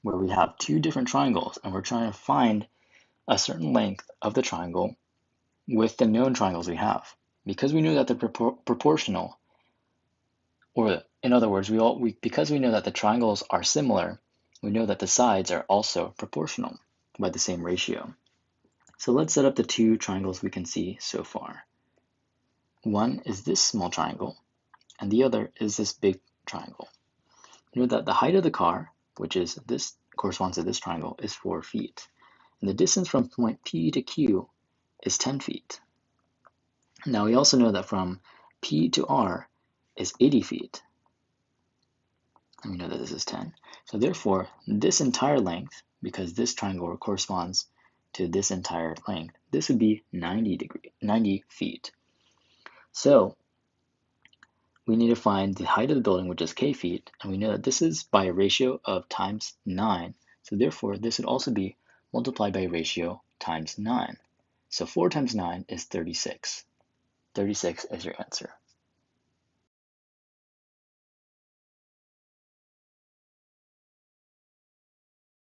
where we have two different triangles and we're trying to find a certain length of the triangle with the known triangles we have. Because we know that they're proportional, or in other words, because we know that the triangles are similar, we know that the sides are also proportional by the same ratio. So let's set up the two triangles we can see so far. One is this small triangle, and the other is this big triangle. You know that the height of the car, which is this, corresponds to this triangle, is 4 feet. And the distance from point P to Q is 10 feet. Now we also know that from P to R is 80 feet. And we know that this is 10. So therefore, this entire length, because this triangle corresponds to this entire length, this would be 90 feet. So we need to find the height of the building, which is k feet, and we know that this is by a ratio of times 9. So therefore, this would also be multiplied by a ratio times 9. So 4 times 9 is 36. 36 is your answer.